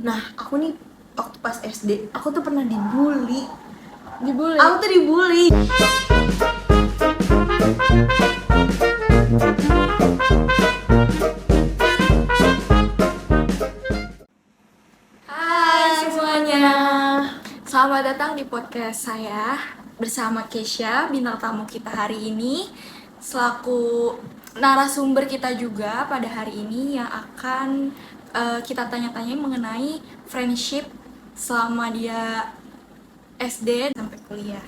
Nah, aku nih waktu pas SD, aku tuh pernah dibully. Dibully? Aku tuh dibully. Hai semuanya, selamat datang di podcast saya bersama Kesha, bintang tamu kita hari ini, selaku narasumber kita juga pada hari ini yang akan kita tanya-tanya mengenai friendship selama dia SD sampai kuliah.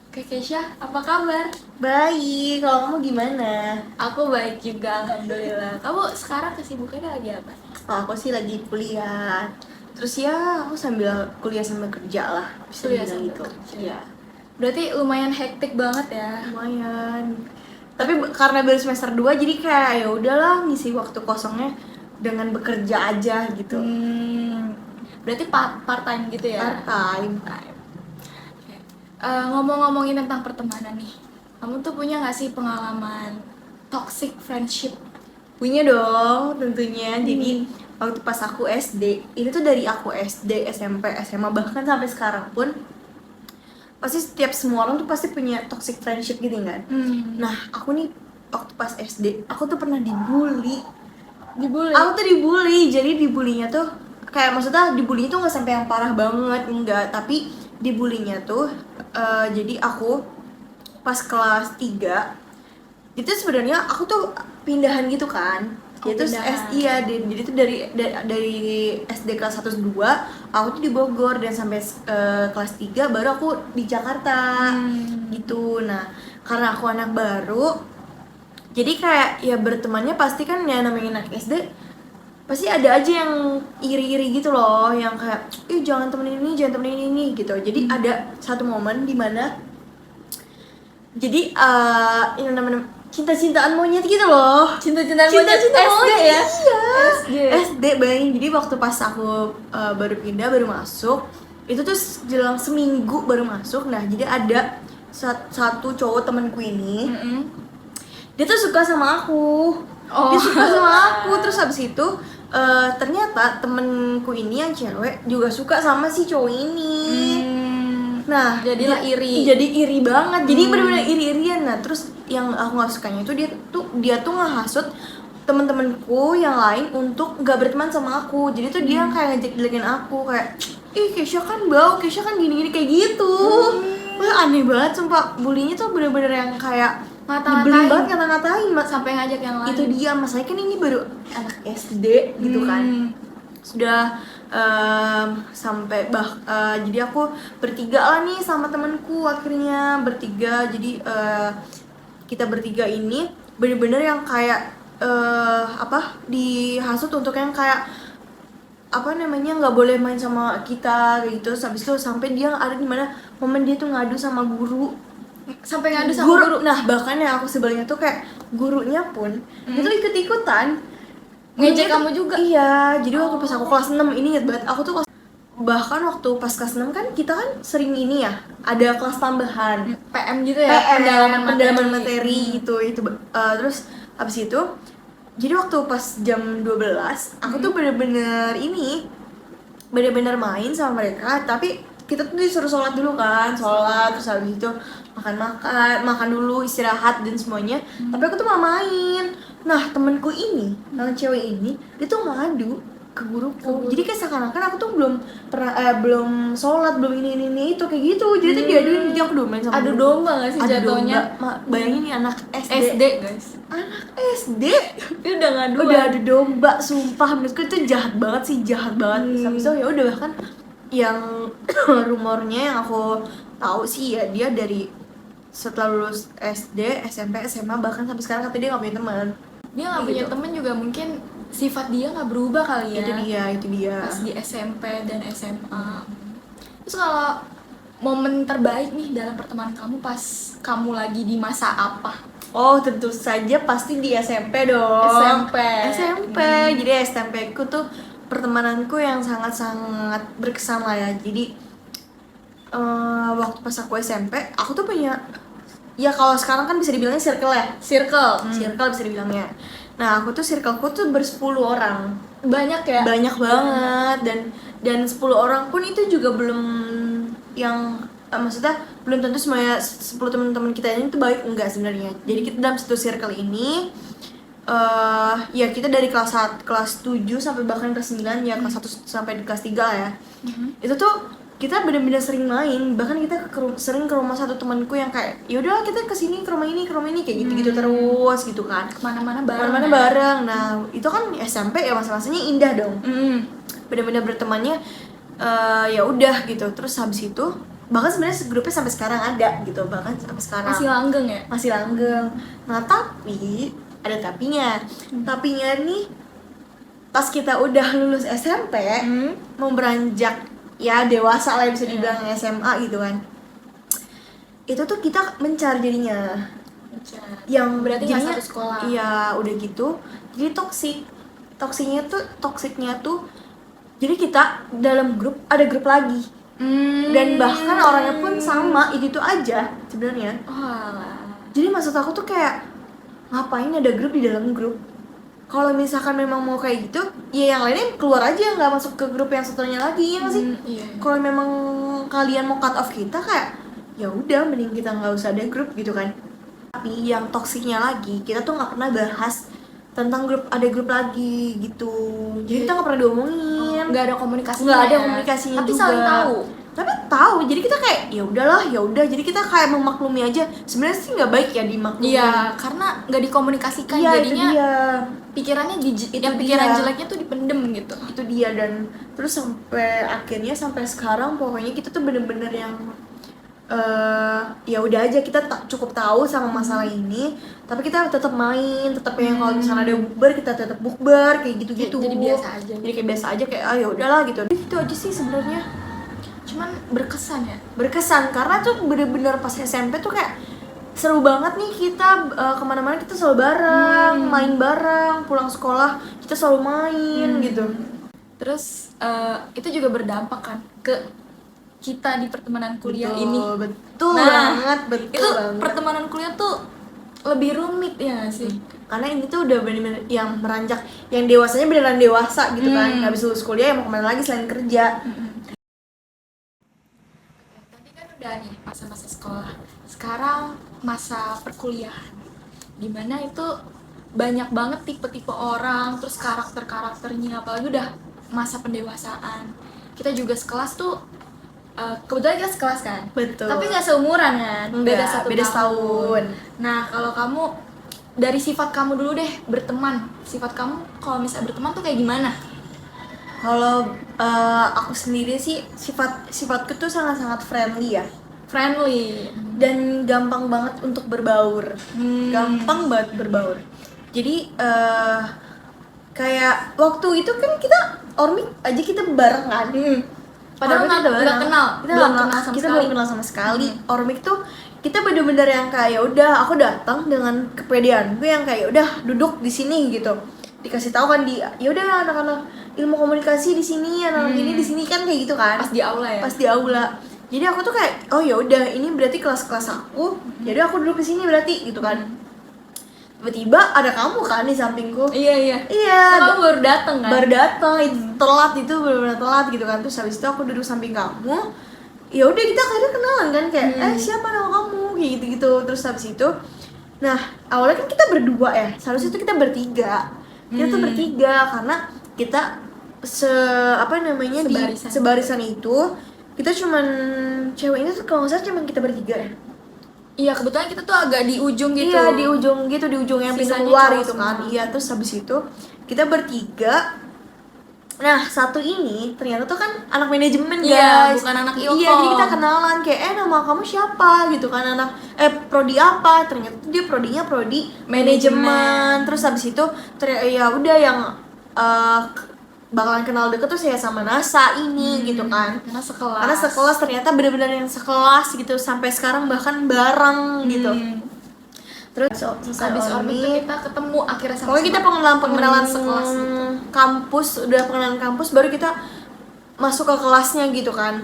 Oke Kesha, apa kabar? Baik, kalau kamu gimana? Aku baik juga, alhamdulillah. Kamu sekarang kesibukannya lagi apa? Kalau aku sih lagi kuliah. Terus ya aku sambil kuliah sambil kerja lah, bisa Kuliah dibilang sambil gitu. kerja. Iya, Berarti lumayan hektik banget ya. lumayan. Tapi karena baru semester 2 jadi kayak ya udahlah ngisi waktu kosongnya dengan bekerja aja gitu. Berarti part time gitu ya? Part time. Oke. Ngomong-ngomongin tentang pertemanan nih, kamu tuh punya nggak sih pengalaman toxic friendship? Punya dong tentunya. Jadi waktu pas aku SD, ini tuh dari aku SD, SMP, SMA bahkan sampai sekarang pun pasti setiap semua orang tuh pasti punya toxic friendship gitu kan. Nah, aku nih waktu pas SD, aku tuh pernah dibully. Dibully? Aku tuh dibully. Jadi dibulinya tuh kayak maksudnya dibulinya tuh nggak sampai yang parah banget, enggak, tapi dibulinya tuh jadi aku pas kelas 3 itu sebenarnya aku tuh pindahan gitu kan. Oh, Itu pindahan. jadi tuh dari SD kelas 1 2 aku tuh di Bogor dan sampai kelas 3 baru aku di Jakarta. Gitu. Nah, karena aku anak baru, jadi kayak ya bertemannya pasti kan ya namanya anak SD pasti ada aja yang iri-iri gitu loh, yang kayak ih jangan temenin ini, jangan temenin ini gitu. Jadi ada satu momen dimana jadi ini namanya cinta-cintaan monyet gitu loh. Cinta-cintaan monyet Cinta-cinta SD monyet, ya? iya. SD. SD bayangin. Jadi waktu pas aku baru pindah, baru masuk, itu tuh jelang seminggu baru masuk. Nah, jadi ada satu cowok temanku ini, dia tuh suka sama aku. Oh. Dia suka sama aku. Terus habis itu ternyata temenku ini yang cewek juga suka sama si cowok ini. Nah, Jadilah iri. Jadi iri banget. Jadi benar-benar iri-irian. Nah, terus yang aku nggak sukanya itu dia tuh ngehasut teman-temanku yang lain untuk nggak berteman sama aku. Jadi tuh dia kayak ngejek-jelekin aku kayak, ih Kesha kan bau, Kesha kan gini-gini kayak gitu. Wah, aneh banget sumpah. Bulinya tuh bener-bener yang kayak nyebelin banget, ngata-ngatain. Sampai ngajak yang lain. Itu dia, masalahnya kan ini baru anak SD gitu kan. Sudah sampai jadi aku bertiga lah nih sama temanku, akhirnya bertiga. Jadi kita bertiga ini bener-bener yang kayak dihasut untuk yang kayak nggak boleh main sama kita kayak gitu. Habis itu sampai dia ada di mana momen dia tuh ngadu sama guru. Sampai ngadu sama guru. Nah, bahkan yang aku sebelnya tuh kayak gurunya pun itu ikut-ikutan Ngejek kamu juga? Iya, jadi waktu pas aku kelas 6, ini inget banget, aku tuh bahkan waktu pas kelas 6 kan kita kan sering ini ya, ada kelas tambahan PM gitu ya? pendalaman materi gitu. Terus habis itu, jadi waktu pas jam 12, aku tuh bener-bener main sama mereka, tapi kita tuh disuruh sholat dulu kan, terus habis itu makan dulu, istirahat dan semuanya. Tapi aku tuh mau main. Nah, temenku ini, yang cewek ini, dia tuh ngadu ke guruku. Jadi kayak seakan-akan aku tuh belum sholat, belum ini itu kayak gitu. Jadi tuh diaduin, jadi aku domain sama Adu guruku. domba gak sih jatuhnya? Bayangin nih anak SD guys. Anak SD Itu udah ngadu. udah adu domba, sumpah menurutku itu jahat banget. Terus habis itu ya udah, bahkan yang rumornya yang aku tahu sih ya, dia dari setelah lulus SD, SMP, SMA, bahkan sampai sekarang katanya dia nggak punya teman. Dia nggak punya Gitu. temen juga, mungkin sifat dia nggak berubah kali ya. Itu dia. Pas di SMP dan SMA. Terus kalau momen terbaik nih dalam pertemanan kamu pas kamu lagi di masa apa? Oh, tentu saja pasti di SMP dong. SMP. Jadi SMP ku tuh pertemananku yang sangat-sangat berkesan lah ya. Jadi waktu pas aku SMP, aku tuh punya, ya kalau sekarang kan bisa dibilangnya circle ya. Circle. Circle bisa dibilangnya. Nah, aku tuh circleku tuh ber-10 orang. banyak ya. banyak banget, dan 10 orang pun itu juga belum yang maksudnya belum tentu semuanya 10 teman-teman kita ini tuh baik, enggak sebenarnya. Jadi kita dalam satu circle ini ya kita dari kelas 7 sampai bahkan kelas 9 ya, kelas 1 sampai kelas 3 ya. Itu tuh kita benar-benar sering main, bahkan kita sering ke rumah satu temanku yang kayak yaudah kita kesini ke rumah ini kayak gitu-gitu terus gitu kan, Kemana-mana bareng. kemana-mana bareng. Nah itu kan SMP ya, masa-masanya indah dong, benar-benar bertemannya ya udah gitu. Terus habis itu bahkan sebenarnya grupnya sampai sekarang ada gitu, bahkan sampai sekarang Masih langgeng ya? masih langgeng. Nah tapi ada tapinya nih, pas kita udah lulus SMP mau beranjak ya dewasa lah bisa dibilang SMA gitu kan, itu tuh kita mencar jadinya, yang berarti nggak jadinya satu sekolah. iya udah gitu jadi toksiknya tuh jadi kita dalam grup ada grup lagi, dan bahkan orangnya pun sama itu aja sebenarnya. Jadi maksud aku tuh kayak ngapain ada grup di dalam grup? Kalau misalkan memang mau kayak gitu, ya yang lainnya keluar aja, nggak masuk ke grup yang satunya lagi, ya nggak sih? Iya. Kalau memang kalian mau cut off kita, kayak ya udah mending kita nggak usah ada grup gitu kan. Tapi yang toksiknya lagi, kita tuh nggak pernah bahas tentang ada grup lagi gitu. Jadi kita nggak pernah diomongin. Nggak ada komunikasinya. Nggak ada komunikasinya tapi juga. saling tahu. Tapi tahu, jadi kita kayak ya udahlah, ya udah. Jadi kita kayak memaklumi aja. Sebenarnya sih nggak baik ya dimaklumi. Iya, karena nggak dikomunikasikan, Iya, jadinya itu dia. pikirannya Itu yang pikiran dia. jeleknya tuh dipendem gitu. Itu dia. Dan terus sampai sekarang pokoknya kita tuh bener-bener yang ya udah aja, kita cukup tahu sama masalah ini, tapi kita tetap main, tetap yang kalau misalnya ada bukber kita tetap bukber kayak gitu-gitu. Jadi biasa aja. Jadi kayak biasa aja, kayak ya udahlah gitu. Itu aja sih sebenarnya. Cuman berkesan ya. Berkesan karena tuh bener-bener pas SMP tuh kayak seru banget nih, kita kemana-mana kita selalu bareng, main bareng, pulang sekolah kita selalu main gitu. Terus itu juga berdampak kan ke kita di pertemanan kuliah ini. Betul Itu banget. pertemanan kuliah tuh lebih rumit ya nggak sih? Karena ini tuh udah bener-bener yang meranjak, yang dewasanya beneran dewasa gitu kan. Habis lulus kuliah ya mau kemana lagi selain kerja. Tadi kan udah nih masa-masa sekolah. Sekarang masa perkuliahan. Dimana itu banyak banget tipe-tipe orang, terus karakter-karakternya, apalagi udah masa pendewasaan. Kita juga sekelas tuh kebetulan kita sekelas kan. Betul. Tapi nggak seumuran kan. Enggak, beda setahun. Nah, kalau kamu dari sifat kamu dulu deh, berteman. Sifat kamu kalau misalnya berteman tuh kayak gimana? Kalau aku sendiri sih sifatku tuh sangat-sangat friendly ya. Friendly. Dan gampang banget untuk berbaur. Gampang banget berbaur. Jadi kayak waktu itu kan kita ormik aja kita bareng kan. Padahal Ormik kita nggak bareng. kenal, Kita belum nggak- kenal sama kita sekali. belum kenal sama sekali. Ormik tuh kita bener-bener yang kayak ya udah, aku datang dengan kepedean gue yang kayak udah duduk di sini gitu. Dikasih tahu kan ya udah anak-anak ilmu komunikasi di sini, anak-anak ini di sini kan kayak gitu kan. Pas di aula ya? Pas di aula. Jadi aku tuh kayak oh ya udah ini berarti kelas-kelas aku. Jadi aku duduk di sini berarti gitu kan. Tiba-tiba ada kamu kan di sampingku. Iya. Iya. Kamu baru dateng kan? Baru datang, telat itu benar-benar telat gitu kan. Terus habis itu aku duduk samping kamu. Ya udah kita akhirnya kenalan kan kayak siapa nama kamu kayak gitu-gitu. Terus habis itu nah, awalnya kan kita berdua ya. Seharusnya itu kita bertiga. Kita tuh bertiga karena kita sebarisan itu kita cuman ceweknya tuh kalau nggak salah cuman kita bertiga ya. Iya, kebetulan kita tuh agak di ujung gitu. Iya, di ujung gitu, di ujung yang pintu Sisanya keluar cowok gitu kan. semua. Iya, terus habis itu kita bertiga. Nah, satu ini ternyata tuh kan anak manajemen Iya, guys. bukan anak ilkom. Iya, jadi kita kenalan kayak nama kamu siapa gitu kan, prodi apa? Ternyata dia prodi manajemen. Terus habis itu ya udah yang bakalan kenal deket tuh saya sama Nasa ini gitu kan. Karena sekelas. Karena sekelas ternyata benar-benar yang sekelas gitu sampai sekarang bahkan bareng gitu. Terus selesai Habis ormik tuh ormik, kita ketemu akhirnya sama pokoknya kita pengenalan sekelas gitu. kampus, udah pengenalan kampus baru kita masuk ke kelasnya gitu kan.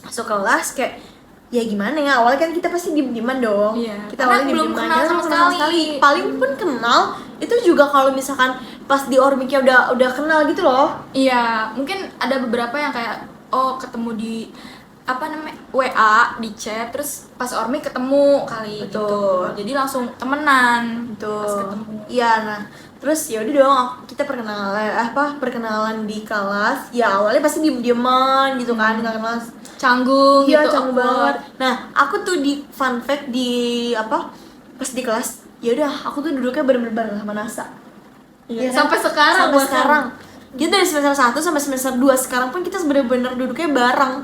Masuk kelas kayak ya gimana ya, awalnya kan kita pasti diem-dieman dong. Iya, Kita karena awalnya belum diem-dieman, kenal karena sama belum kenal sekali. Paling pun kenal itu juga kalau misalkan pas di Ormiknya udah kenal gitu loh. Iya, mungkin ada beberapa yang kayak ketemu di apa namanya WA di chat, terus pas Ormi ketemu kali Betul. gitu, jadi langsung temenan pas Tuh. ketemu. Iya, nah terus ya udah dong kita perkenalan di kelas. Ya awalnya pasti diem-dieman gitu kan, nggak kenal. Canggung Iya, gitu, canggung awkward. banget. Nah, aku tuh di fun fact di pas di kelas, ya udah aku tuh duduknya bener-bener bareng sama Nasa. Iya, Iya kan? sampai sekarang Sampai bahkan. sekarang. Jadi dari semester 1 sampai semester 2 sekarang pun kita bener-bener duduknya bareng.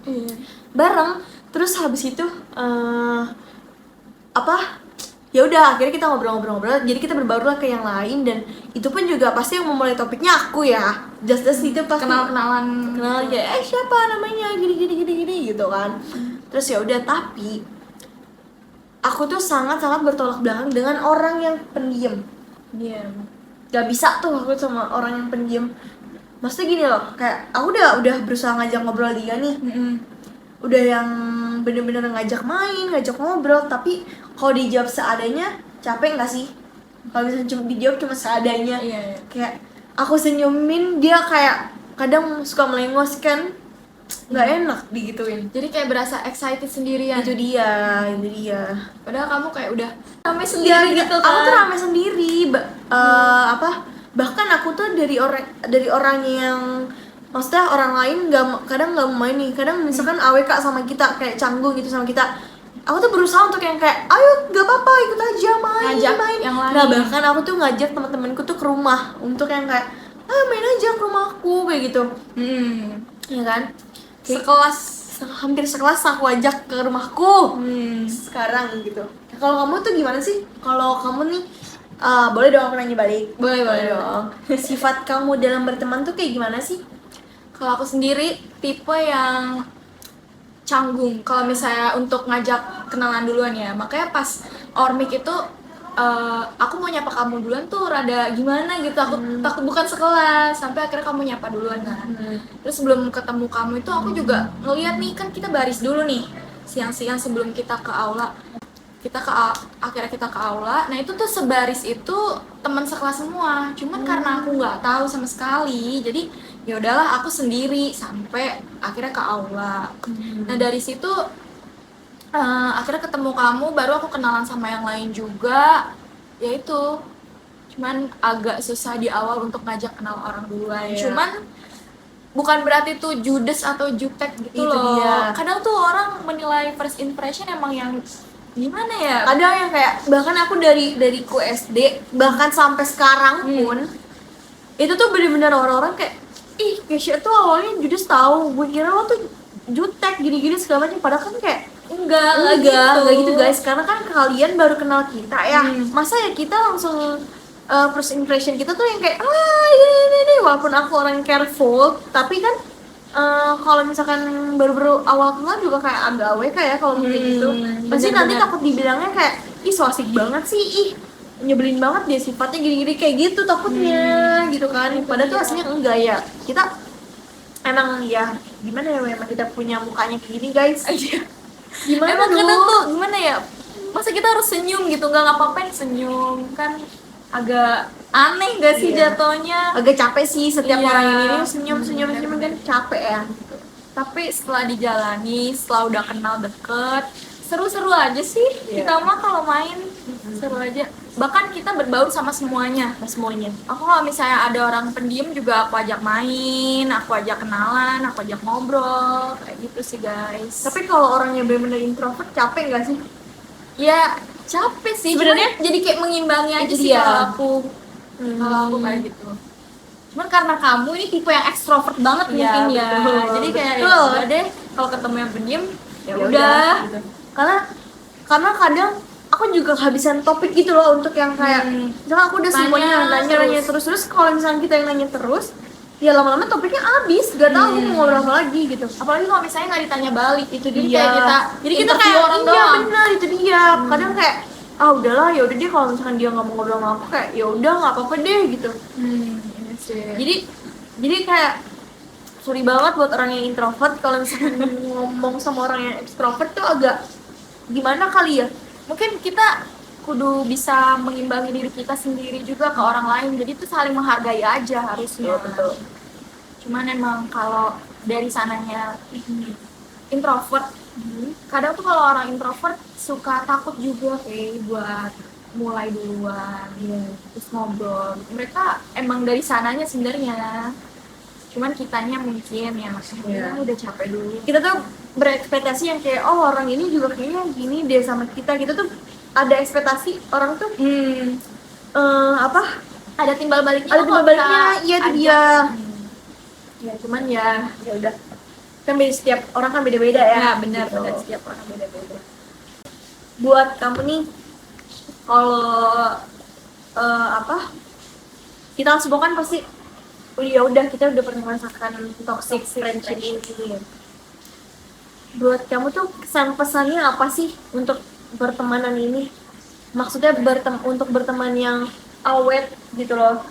Iya. Bareng. Terus habis itu ya udah akhirnya kita ngobrol-ngobrol, jadi kita berbaur lah ke yang lain, dan itu pun juga pasti yang memulai topiknya aku ya, just itu pasti Kenal-kenalan kenal gitu. ya, siapa namanya gini gitu kan. Terus ya udah, tapi aku tuh sangat bertolak belakang dengan orang yang pendiam. Iya. Gak bisa tuh aku sama orang yang pendiam. Maksudnya gini loh, kayak aku udah berusaha ngajak ngobrol dia nih, udah yang bener-bener ngajak main, ngajak ngobrol, tapi kalau dijawab seadanya capek nggak sih? Kalau misalnya cuma dijawab cuma seadanya, Iya. kayak aku senyumin dia kayak kadang suka melengos kan, nggak enak digituin. Jadi kayak berasa excited sendirian. Itu dia. Padahal kamu kayak udah rame Iya, sendiri gitu kan. aku tuh rame sendiri. Bahkan aku tuh dari orang yang, maksudnya orang lain kadang nggak mau main nih, kadang misalkan AWK sama kita kayak canggung gitu sama kita, aku tuh berusaha untuk yang kayak ayo gak apa-apa ikut aja main Ngajak yang lain. Nah bahkan aku tuh ngajak teman-temanku tuh ke rumah untuk yang kayak ayo main aja ke rumahku kayak gitu, ya kan? Sekelas. Hampir sekelas aku ajak ke rumahku sekarang gitu. Kalau kamu tuh gimana sih? Kalau kamu nih, boleh dong aku nanya balik. Boleh dong. Sifat kamu dalam berteman tuh kayak gimana sih? Kalau aku sendiri tipe yang canggung kalau misalnya untuk ngajak kenalan duluan ya. Makanya pas Ormik itu aku mau nyapa kamu duluan tuh rada gimana gitu. Aku takut bukan sekelas, sampai akhirnya kamu nyapa duluan kan. Terus sebelum ketemu kamu itu aku juga ngeliat nih, kan kita baris dulu nih siang-siang sebelum kita ke aula. Akhirnya kita ke aula. Nah itu tuh sebaris itu teman sekelas semua. Cuman karena aku nggak tahu sama sekali, jadi ya udahlah aku sendiri sampai akhirnya ke aula. Nah dari situ akhirnya ketemu kamu, baru aku kenalan sama yang lain juga. Ya itu, cuman agak susah di awal untuk ngajak kenal orang duluan. Iya. Cuman bukan berarti tuh judes atau jutek gitu Itu loh. dia. Kadang tuh orang menilai first impression emang yang gimana ya? Ada yang kayak, bahkan aku dari ku SD bahkan sampai sekarang pun itu tuh bener-bener orang-orang kayak, ih Kesha tuh awalnya judes tahu, gue kira lo tuh jutek gini-gini segala macam, padahal kan kayak enggak gitu guys, karena kan kalian baru kenal kita ya. Masa ya kita langsung first impression kita tuh yang kayak ini walaupun aku orang yang careful, tapi kan kalau misalkan baru-baru awal kenal juga kayak agak AWK ya kalau kayak gitu. Pasti nanti bener-bener. takut dibilangnya kayak ih so asik banget sih, ih nyebelin banget dia sifatnya gini-gini kayak gitu takutnya gitu kan. Padahal tuh aslinya enggak ya. Kita emang ya gimana ya, emang kita punya mukanya kayak gini guys. Gimana Emang dulu? kadang tuh gimana ya, masa kita harus senyum gitu, nggak ngapa-ngapain senyum kan, agak aneh gak sih Iya. jatuhnya. Agak capek sih setiap Iya. orang yang ini senyum kan capek ya. Tapi setelah dijalani, setelah udah kenal deket, seru-seru aja sih. Iya. Kita mah kalau main seru aja, bahkan kita berbaur sama semuanya. Semuanya. Aku kalau misalnya ada orang pendiam juga aku ajak main, aku ajak kenalan, aku ajak ngobrol, kayak gitu sih guys. Tapi kalau orangnya benar-benar introvert capek nggak sih? Ya capek sih, Sebenarnya cuman jadi kayak mengimbangi aja itu sih dia. kalau aku kayak gitu. Cuman karena kamu ini tipe yang ekstrovert banget Iya, mungkin ya, betul, jadi kayak ya betul. udah deh, kalau ketemu yang pendiam ya Ya udah gitu. Karena kadang aku juga kehabisan topik gitu loh untuk yang kayak misalnya aku udah Tanya semuanya nanya terus kalau misalnya kita yang nanya terus, ya lama-lama topiknya habis, gak tahu mau ngobrol apa lagi gitu. apalagi kalau misalnya nggak ditanya balik, itu jadi Iya. kayak kita Jadi kita interview kayak orang iya doang. benar itu dia. Kadang kayak udahlah ya udah deh, kalau misalkan dia nggak mau ngobrol sama aku kayak ya udah nggak apa-apa deh gitu. Iya sih. Jadi kayak sorry banget buat orang yang introvert, kalau misalkan ngomong sama orang yang extrovert tuh agak gimana kali ya. Mungkin kita kudu bisa mengimbangi diri kita sendiri juga ke orang lain, jadi itu saling menghargai aja harusnya. Betul. Cuman emang kalau dari sananya introvert, kadang tuh kalau orang introvert suka takut juga kayak buat mulai duluan, terus ngobrol. Mereka emang dari sananya sebenarnya, cuman kitanya mungkin ya maksudnya udah capek dulu. Kita tuh berekspektasi yang kayak orang ini juga kayaknya gini deh sama kita. Kita tuh ada ekspektasi orang tuh Ada timbal baliknya. ada timbal baliknya, iya itu dia. Ya cuman ya udah kan setiap orang kan beda-beda ya. ya benar Gitu. benar setiap orang beda-beda. Buat kamu nih, kalau kita semua kan pasti udah kita udah pernah merasakan toxic friendship ini. Buat kamu tuh kesan pesannya apa sih untuk pertemanan ini? Maksudnya untuk berteman yang awet gitu loh,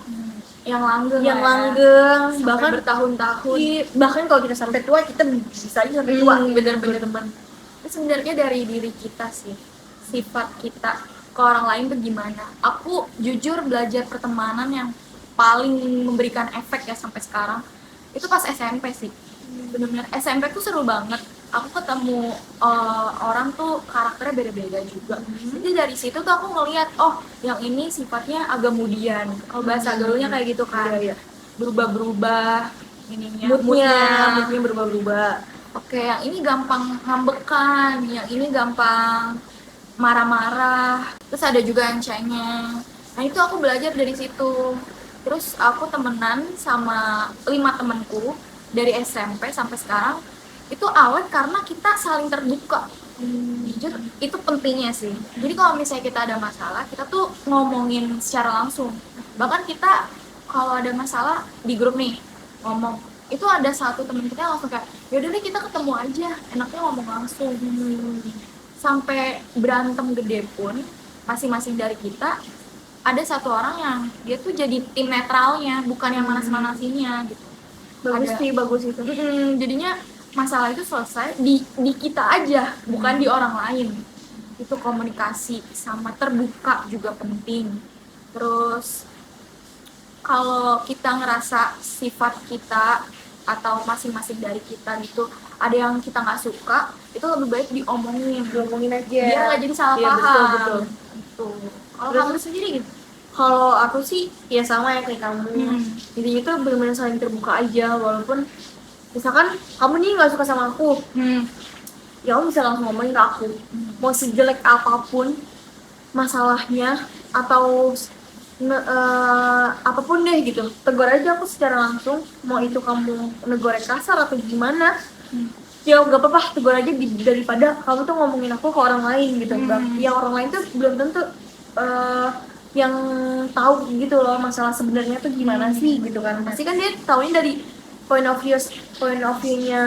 Yang langgeng, yang lah ya. langgeng, Sampai bahkan bertahun-tahun. bahkan kalau kita sampai tua kita bisa aja sampai tua. Bener-bener. Berteman. Itu sebenarnya dari diri kita sih, sifat kita ke orang lain tuh gimana. Aku jujur belajar pertemanan yang paling memberikan efek ya sampai sekarang itu pas SMP sih. Bener-bener SMP tuh seru banget. Aku ketemu orang tuh karakternya beda-beda juga. Jadi dari situ tuh aku ngelihat, oh yang ini sifatnya agak mudian. Kalau bahasa gaulnya kayak gitu kan. Iya. Berubah-berubah ininya, Moodnya berubah-berubah. Oke, yang ini gampang ngambekan, yang ini gampang marah-marah. Terus ada juga yang cengeng. Nah itu aku belajar dari situ. Terus aku temenan sama 5 temenku dari SMP sampai sekarang. Itu awet karena kita saling terbuka. Jujur itu pentingnya sih. Jadi kalau misalnya kita ada masalah, kita tuh ngomongin secara langsung. Bahkan kita kalau ada masalah di grup nih ngomong, itu ada satu temen kita yang langsung kayak yaudah deh kita ketemu aja, enaknya ngomong langsung. Sampai berantem gede pun masing-masing dari kita ada satu orang yang dia tuh jadi tim netralnya, bukan yang manas-manasinya gitu. Bagus itu. Jadinya masalah itu selesai di kita aja, bukan di orang lain. Itu komunikasi sama terbuka juga penting. Terus kalau kita ngerasa sifat kita atau masing-masing dari kita gitu ada yang kita nggak suka, itu lebih baik diomongin aja. Biar nggak jadi salah Iya, paham. betul. Gitu. Kalau Terus- kamu sendiri gitu? Kalau aku sih ya sama ya kayak kamu. Intinya tuh benar-benar saling terbuka aja, walaupun misalkan kamu nih nggak suka sama aku, ya kamu bisa langsung ngomongin ke aku. Mau sejelek apapun masalahnya atau apapun deh gitu, tegur aja aku secara langsung. Mau itu kamu negornya kasar atau gimana, ya nggak apa-apa, tegur aja daripada kamu tuh ngomongin aku ke orang lain gitu. Yang orang lain tuh belum tentu yang tahu gitu loh masalah sebenarnya tuh gimana sih gitu kan. Pasti kan dia taunya dari point of view-nya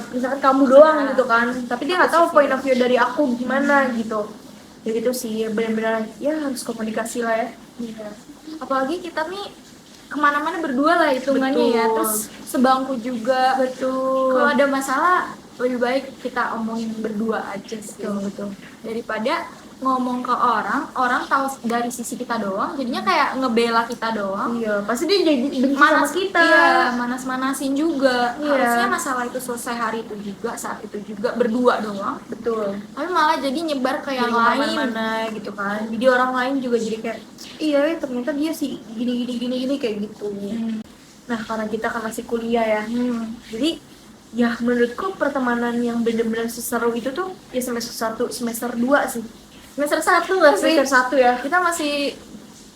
misalkan kamu doang gitu kan, tapi dia nggak tahu point of view dari aku gimana gitu. Ya gitu sih, benar-benar ya harus komunikasi lah ya. Apalagi kita nih kemana-mana berdua lah hitungannya ya, Betul. terus sebangku juga. Betul. Kalau ada masalah lebih baik kita omongin berdua aja sih. Betul. Daripada ngomong ke orang tahu dari sisi kita doang, jadinya kayak ngebela kita doang. Iya, pasti dia jadi benci sama kita. Iya, manas-manasin juga. Iya. Harusnya masalah itu selesai hari itu juga, saat itu juga berdua doang. Betul. Tapi malah jadi nyebar ke yang Jadi lain. kemana-mana gitu kan. Jadi orang lain juga jadi kayak iya ternyata dia sih gini kayak gitu. Nah karena kita kan masih kuliah ya, jadi ya menurutku pertemanan yang benar-benar seseru itu tuh ya semester 1, semester 2 sih. Semester 1 nggak sih? Semester 1 ya. Kita masih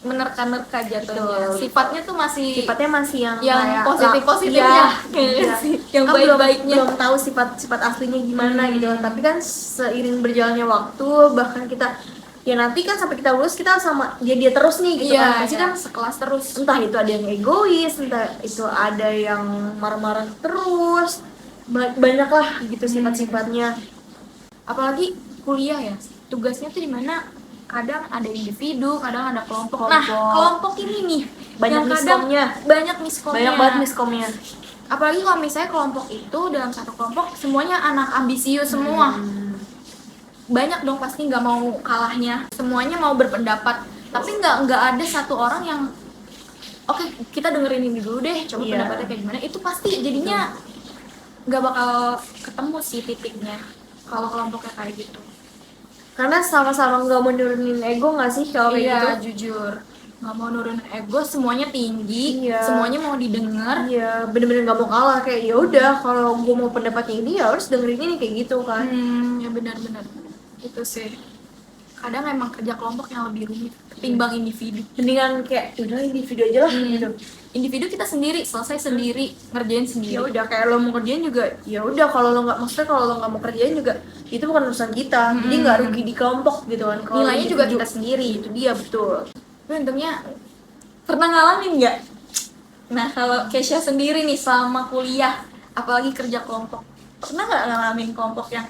menerka-nerka jatuhnya. Betul. Sifatnya tuh masih Sifatnya masih yang yang kayak positif-positifnya. iya. Yang Kan baik-baiknya. belum tahu sifat aslinya gimana gitu. Tapi kan seiring berjalannya waktu, bahkan kita ya nanti kan sampai kita lulus kita sama dia terus nih gitu kan. Pasti kan sekelas terus. entah itu ada yang egois, entah itu ada yang marah-marah terus, banyak lah gitu sifat-sifatnya. Apalagi kuliah ya, tugasnya tuh dimana kadang ada individu, kadang ada kelompok. Nah, kelompok ini nih Banyak yang kadang miskomnya. banyak miskomnya. Banyak banget miskomnya. Apalagi kalau misalnya kelompok itu dalam satu kelompok semuanya anak ambisius semua. banyak dong pasti nggak mau kalahnya, semuanya mau berpendapat, tapi nggak ada satu orang yang oke kita dengerin ini dulu deh, coba pendapatnya kayak gimana. Itu pasti jadinya nggak bakal ketemu sih titiknya kalau kelompoknya kayak gitu. Karena sama-sama nggak mau nurunin ego nggak sih kalau kayak gitu? Jujur nggak mau nurunin ego, semuanya tinggi, semuanya mau didengar. Iya, bener-bener nggak mau kalah, kayak ya udah kalau gue mau pendapatnya ini ya harus dengerin ini kayak gitu kan. Ya benar-benar itu sih, kadang emang kerja kelompok yang lebih rumit ketimbang individu. Mendingan kayak udah individu aja lah gitu. Individu kita sendiri selesai sendiri, ngerjain sendiri. Ya udah kayak lo mau kerjain juga ya udah, kalau lo nggak, maksudnya kalau lo nggak mau kerjain juga itu bukan urusan kita, jadi nggak rugi di kelompok gitu kan. Kalau Nilainya juga individu, kita sendiri. itu dia betul. Tapi untungnya pernah ngalamin nggak? Nah kalau Kesha sendiri nih selama kuliah, apalagi kerja kelompok, pernah nggak ngalamin kelompok yang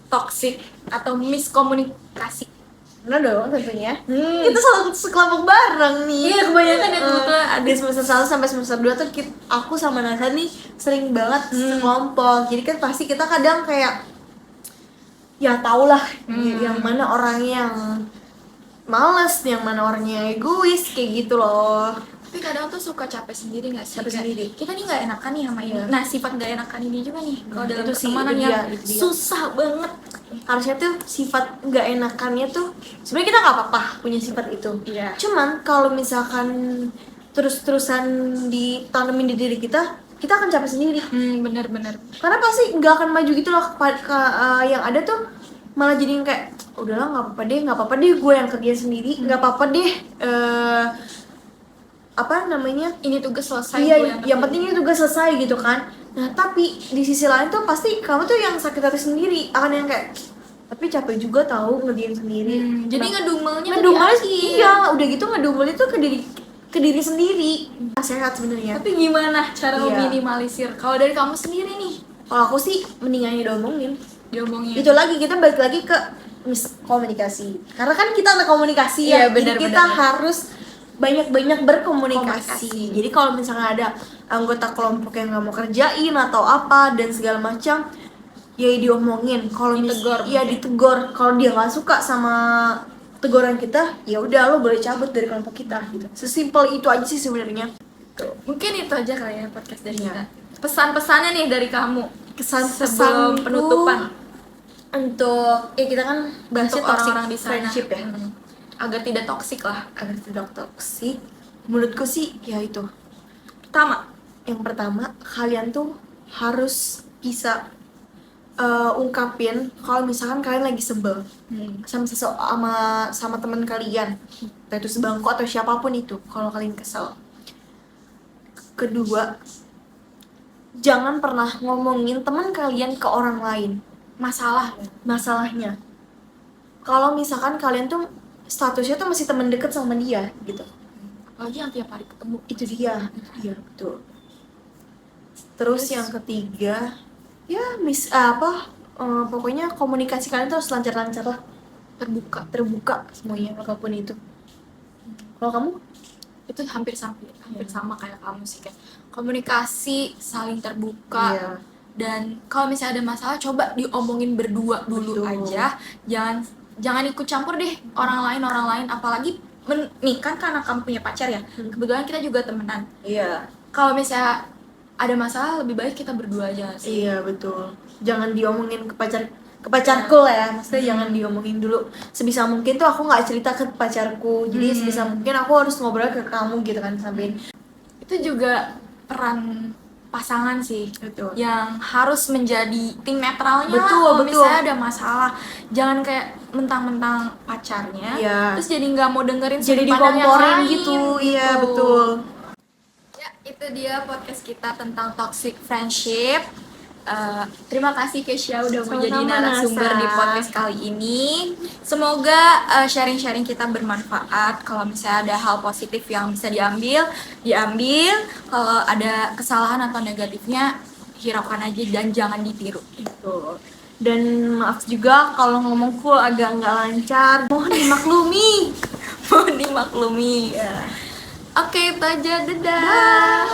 toxic atau miskomunikasi? Bener dong tentunya. Kita selalu sekelompok bareng nih. Iya kebanyakan ya kebetulan Di semester 1 sampai semester 2 tuh aku sama Nasa nih sering banget sekelompok. Jadi kan pasti kita kadang kayak ya tau lah yang mana orang yang males, yang mana orangnya egois kayak gitu loh. Tapi kadang tuh suka capek sendiri nggak sih? Capek Kayak, sendiri. kita nih nggak enakan nih sama ini. Nah sifat nggak enakan ini juga nih kalau dalam itu sih, pertemanan itu yang dia, itu dia. susah banget. Harusnya tuh sifat nggak enakannya tuh sebenarnya kita nggak apa-apa punya sifat itu. Iya. Cuman kalau misalkan terus-terusan ditanemin di diri kita akan capek sendiri. Bener-bener. Karena pasti nggak akan maju gitu loh. Yang ada tuh malah jadi yang kayak udahlah nggak apa-apa deh gue yang kerja sendiri, nggak apa-apa deh apa namanya, Ini tugas selesai. iya gue yang penting ini tugas selesai gitu kan. Nah tapi di sisi lain tuh pasti kamu tuh yang sakit hati sendiri, akan yang kayak tapi capek juga tahu ngerjain sendiri. Jadi ngedumelnya ngedumel di akhir. iya udah gitu ngedumel itu ke diri sendiri. Sehat sebenarnya. Tapi gimana cara Iya. meminimalisir? Kalau dari kamu sendiri nih, Kalau aku sih mendingan diomongin. diomongin. Itu lagi kita balik lagi ke miskomunikasi. Karena kan kita anak komunikasi Iya, ya, jadi benar, kita benar. harus banyak-banyak berkomunikasi. Komunikasi. Jadi kalau misalnya ada anggota kelompok yang nggak mau kerjain atau apa dan segala macam, ya diomongin. Kalau Ditegur ya mungkin. ditegur. Kalau dia nggak suka sama teguran kita, ya udah lo boleh cabut dari kelompok kita gitu. Sesimpel itu aja sih sebenarnya. Mungkin itu aja kali ya podcast dari Iya. kita. Pesan-pesannya nih dari kamu sebelum Kesan-pesanku penutupan untuk kita kan bahasnya untuk toxic orang-orang di sana. friendship ya. Agar tidak toksik lah. Agar tidak toksik, menurutku sih ya itu. Yang pertama kalian tuh harus bisa ungkapin kalau misalkan kalian lagi sebel sama teman kalian, entah itu sebangku atau siapapun itu. Kalau kalian kesel, kedua, jangan pernah ngomongin teman kalian ke orang lain masalahnya. Kalau misalkan kalian tuh statusnya tuh masih teman deket sama dia gitu, Apalagi yang tiap hari ketemu. itu dia betul. Terus yang ketiga ya pokoknya komunikasi kalian tuh harus lancar-lancar lah, terbuka semuanya apapun itu. Kalau kamu? Itu hampir sama kayak kamu sih, kayak komunikasi saling terbuka. Iya. Dan kalau misalnya ada masalah coba diomongin berdua dulu. Betul. aja, jangan ikut campur deh orang lain, apalagi nih kan karena kamu punya pacar ya, kebetulan kita juga temenan. Iya. Kalau misalnya ada masalah lebih baik kita berdua aja nggak sih. Iya betul. Jangan diomongin ke pacarku lah ya, maksudnya jangan diomongin dulu. Sebisa mungkin tuh aku nggak cerita ke pacarku, jadi sebisa mungkin aku harus ngobrol ke kamu gitu kan, sampein. Itu juga peran pasangan sih, Betul. yang harus menjadi tim netralnya lah Betul, kalau betul. misalnya ada masalah. Jangan kayak mentang-mentang pacarnya Iya. terus jadi nggak mau dengerin Jadi sudut pandang yang dikomporin lain gitu. Iya betul. Ya, itu dia podcast kita tentang toxic friendship. Terima kasih Kesha udah mau jadi Sama-sama, narasumber Nasa. di podcast kali ini. Semoga sharing-sharing kita bermanfaat. Kalau misalnya ada hal positif yang bisa diambil. Kalau ada kesalahan atau negatifnya, hiraukan aja dan jangan ditiru. Betul. Dan maaf juga kalau ngomongku agak nggak lancar, mohon dimaklumi. Mohon dimaklumi. Ya. Oke, itu aja. Dadah.